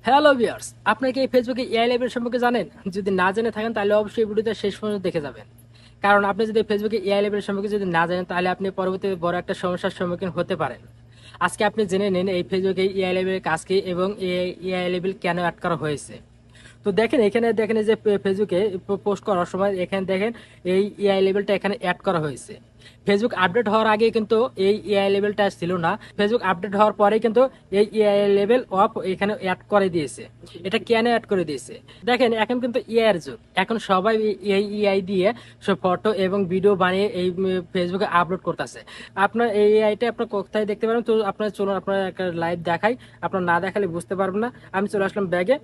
Hello viewers, আপনি কি এই ফেসবুকে এআই লেভেল সম্পর্কে জানেন? যদি না জেনে থাকেন তাহলে অবশ্যই ভিডিওটা শেষ পর্যন্ত দেখে যাবেন। কারণ আপনি যদি ফেসবুকে এআই লেভেল সম্পর্কে যদি না জানেন তাহলে আপনি পরবর্তীতে বড় একটা সমস্যার সম্মুখীন হতে পারেন। আজকে আপনি জেনে নিন এই ফেসবুকে এআই লেভেলের কাজ কি এবং এই এআই লেভেল কেন অ্যাড করা হয়েছে। তো দেখেন এখানে দেখেন এই যে ফেসবুকে পোস্ট করার সময় এখানে দেখেন এই এআই লেভেলটা এখানে অ্যাড করা হয়েছে। ফেসবুক আপডেট হওয়ার আগে কিন্তু এই এআই লেভেলটা ছিল না। ফেসবুক আপডেট হওয়ার পরে কিন্তু এই এআই লেভেল অফ এখানে অ্যাড করে দিয়েছে। এটা কেন অ্যাড করে দিয়েছে? দেখেন এখন কিন্তু এআই এর যুগ। এখন সবাই এই এআই দিয়ে সব ফটো এবং ভিডিও বানিয়ে এই ফেসবুকে আপলোড করতেছে। আপনার এই এআইটা আপনার কোথায় দেখতে পারেন? তো আপনার চলুন আপনার একটা লাইভ দেখাই। আপনার না দেখালে বুঝতে পারবেন না। আমি চলে আসলাম ব্যাগে।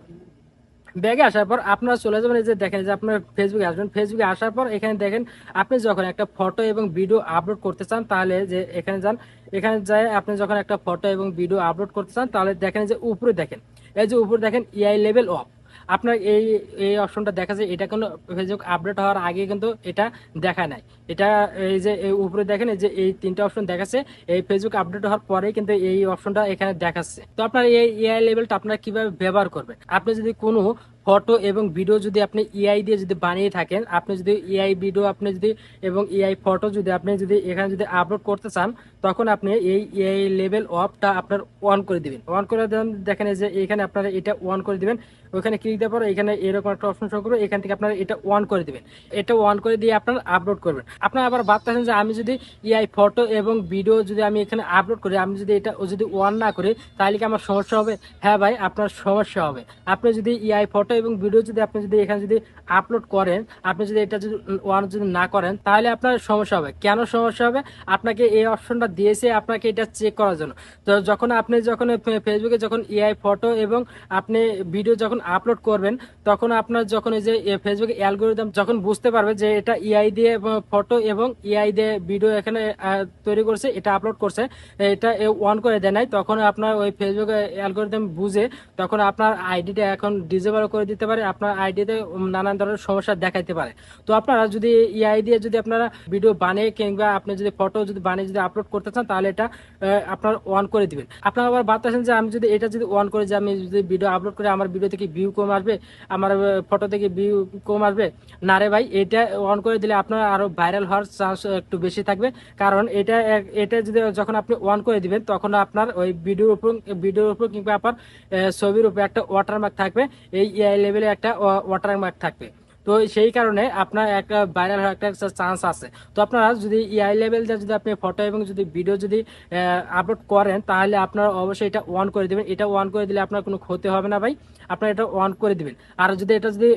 ব্যাগে আসার পর আপনারা চলে যাবেন, এই যে দেখেন যে আপনার ফেসবুকে আসবেন। ফেসবুকে আসার পর এখানে দেখেন আপনি যখন একটা ফটো এবং ভিডিও আপলোড করতে চান তাহলে যে এখানে যান। এখানে যায় আপনি যখন একটা ফটো এবং ভিডিও আপলোড করতে চান তাহলে দেখেন যে উপরে দেখেন, এই যে উপরে দেখেন এআই লেভেল অফ। আপনার এই এই অপশনটা দেখা যায়, এটা কোনো ফেসবুক আপডেট হওয়ার আগে কিন্তু এটা দেখা নাই। এটা এই যে এই উপরে দেখেন এই যে এই তিনটা অপশন দেখাচ্ছে, এই ফেসবুক আপডেট হওয়ার পরে কিন্তু এই অপশনটা এখানে দেখাচ্ছে। তো আপনার এই এআই লেভেলটা আপনারা কিভাবে ব্যবহার করবেন? আপনি যদি কোনো ফটো এবং ভিডিও যদি আপনি এআই দিয়ে যদি বানিয়ে থাকেন, আপনি যদি এআই ভিডিও আপনি যদি এবং এআই ফটো যদি আপনি যদি এখানে যদি আপলোড করতে চান, তখন আপনি এই এআই লেভেল অফটা আপনার অন করে দিবেন। অন করে দেন, দেখেন এই যে এখানে আপনারা এটা অন করে দিবেন। ওখানে ক্লিক দেওয়ার পর এখানে এরকম একটা অপশন শো করবে, এখান থেকে আপনারা এটা অন করে দিবেন। এটা অন করে দিয়ে আপনারা আপলোড করবেন। আপনারা আবার ভাবতেছেন যে আমি যদি এআই ফটো এবং ভিডিও যদি আমি এখানে আপলোড করি, আমি যদি এটা যদি অন না করি তাহলে কি আমার সমস্যা হবে? হ্যাঁ ভাই, আপনার সমস্যা হবে। আপনি যদি এআই ফটো এবং ভিডিও যদি আপনি যদি এখানে যদি আপলোড করেন, আপনি যদি এটা যদি অন যদি না করেন তাহলে আপনার সমস্যা হবে। কেন সমস্যা হবে? আপনাকে এই অপশনটা দিয়েছে আপনাকে এটা চেক করার জন্য। তো যখন আপনি যখন ফেসবুকে যখন এআই ফটো এবং আপনি ভিডিও যখন আপলোড করবেন, তখন আপনার যখন এই যে ফেসবুক অ্যালগোরিদম যখন বুঝতে পারবে যে এটা এআই দিয়ে ফটো এবং এআই দিয়ে ভিডিও এখানে তৈরি করছে, এটা আপলোড করছে, এটা অন করে দেয় নাই, তখন আপনার ওই ফেসবুক অ্যালগোরিদম বুঝে তখন আপনার আইডিটা এখন ডিজেবল করে দিতে পারে। আপনার আইডিতে নানান ধরনের সমস্যা দেখাইতে পারে। তো আপনারা যদি এআই দিয়ে যদি আপনারা ভিডিও বানিয়ে কিংবা আপনি যদি ফটো যদি বানিয়ে যদি আপলোড করতে চান তাহলে এটা আপনার অন করে দিবেন। আপনারা আবার ভাবতেছেন যে আমি যদি এটা যদি অন করে যে আমি যদি ভিডিও আপলোড করে আমার ভিডিও থেকে ভিউ কম আসবে, আমার ফটো থেকে ভিউ কম আসবে। না রে ভাই, এটা অন করে দিলে আপনার আরো ভাইরাল হওয়ার চান্স একটু বেশি থাকবে। কারণ এটা এটা যদি যখন আপনি অন করে দিবেন তখন আপনার ওই ভিডিওর উপর কিংবা আপনার ছবির উপর একটা ওয়াটারমার্ক থাকবে। এই এআই লেভেলে একটা ওয়াটারমার্ক থাকবে। তো সেই কারণে আপনার একটা ভাইরাল হওয়ার একটা চান্স আছে। তো আপনারা যদি এআই লেভেল যদি আপনি ফটো এবং যদি ভিডিও যদি আপলোড করেন তাহলে আপনারা অবশ্যই এটা অন করে দিবেন। এটা অন করে দিলে আপনার কোনো ক্ষতি হবে না ভাই, আপনার এটা অন করে দিবেন। আর যদি এটা যদি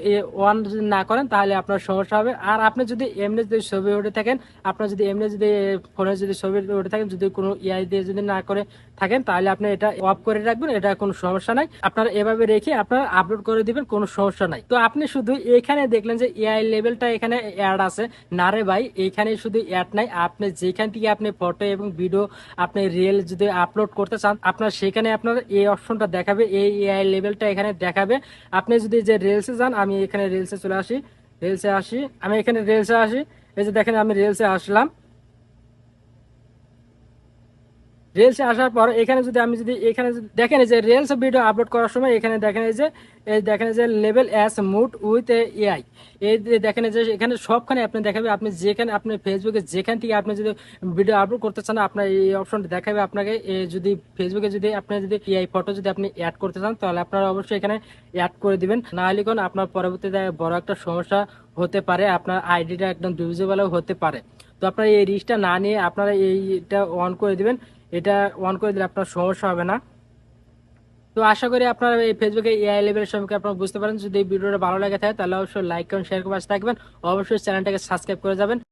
অন যদি না করেন তাহলে আপনার সমস্যা হবে। আর আপনি যদি এমনি যদি ছবি উঠে থাকেন, আপনার যদি এমনি যদি ফোনে যদি ছবি উঠে থাকেন, যদি কোনো এআই দিয়ে যদি না করে থাকেন তাহলে আপনি এটা অফ করে রাখবেন, এটা কোনো সমস্যা নাই। আপনারা এভাবে রেখে আপনারা আপলোড করে দিবেন, কোনো সমস্যা নাই। তো আপনি শুধু এখানে দেখলেন যে এআই লেভেলটা এখানে অ্যাড আছে। না রে ভাই, এখানে শুধু অ্যাড নাই, আপনি যেখান থেকে আপনি ফটো এবং ভিডিও আপনি রিয়েল যদি আপলোড করতে চান আপনার সেখানে আপনার এই অপশনটা দেখাবে, এই এআই লেভেলটা এখানে দেখাবে। আপনি যদি যে রিলসে যান, আমি এখানে রিলসে চলে আসি, রিলসে আসি, আমি এখানে রিলসে আসি। এই যে দেখেন আমি রিলসে আসলাম। রিলসে আসার পর এখানে যদি আমি যদি এখানে যদি দেখেন এই যে রিলস ভিডিও আপলোড করার সময় এখানে দেখেন এই যে দেখেন এই যে level as mood with AI. এই যে দেখেন এই যে এখানে সবখানে আপনি দেখাবে, আপনি যেখানে আপনি ফেসবুকে যেখান থেকে আপনি যদি ভিডিও আপলোড করতে চান আপনার এই অপশনটা দেখাবে আপনাকে। যদি ফেসবুকে যদি আপনি যদি এআই ফটো যদি আপনি অ্যাড করতে চান তাহলে আপনারা অবশ্যই এখানে অ্যাড করে দিবেন। না হলে কোন আপনার পরবর্তীতে বড় একটা সমস্যা হতে পারে, আপনার আইডিটা একদম ডিভিজিবলও হতে পারে। তো আপনারা এই রিস্কটা না নিয়ে আপনারা এইটা অন করে দিবেন। এটা অন করে দিলে আপনার সমস্যা হবে না। তো আশা করি আপনারা এই ফেসবুকে এআই লেভেল সম্পর্কে আপনারা বুঝতে পারেন। যদি এই ভিডিওটা ভালো লাগে থাকে তাহলে অবশ্যই লাইক করুন, শেয়ার করে পাশে থাকবেন। অবশ্যই চ্যানেলটাকে সাবস্ক্রাইব করে যাবেন।